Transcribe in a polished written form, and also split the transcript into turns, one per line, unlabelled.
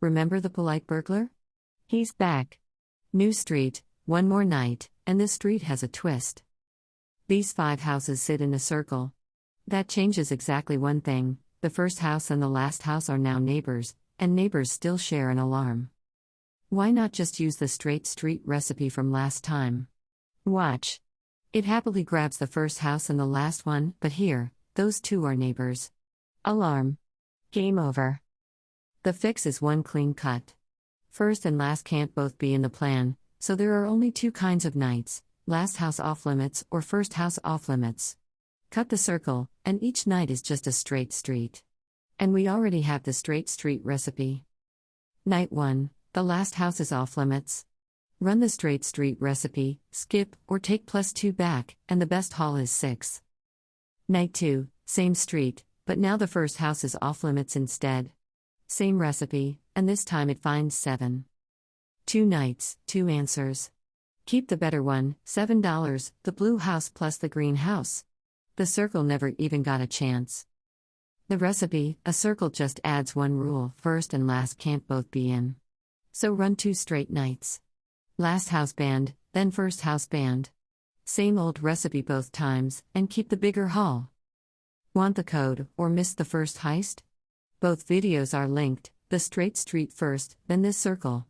Remember the polite burglar? He's back. New street, one more night, and this street has a twist. These 5 houses sit in a circle. That changes exactly one thing: the first house and the last house are now neighbors, and neighbors still share an alarm. Why not just use the straight street recipe from last time? Watch. It happily grabs the first house and the last one, but here, those 2 are neighbors. Alarm. Game over. The fix is one clean cut. First and last can't both be in the plan, so there are only 2 kinds of nights: last house off limits or first house off limits. Cut the circle, and each night is just a straight street. And we already have the straight street recipe. Night 1, the last house is off limits. Run the straight street recipe, skip, or take +2 back, and the best haul is 6. Night 2, same street, but now the first house is off limits instead. Same recipe, and this time it finds 7. 2 nights, 2 answers. Keep the better one, $7, the blue house plus the green house. The circle never even got a chance. The recipe, a circle just adds one rule: first and last can't both be in. So run 2 straight nights. Last house banned, then first house banned. Same old recipe both times, and keep the bigger haul. Want the code, or missed the first heist? Both videos are linked, the straight street first, then this circle.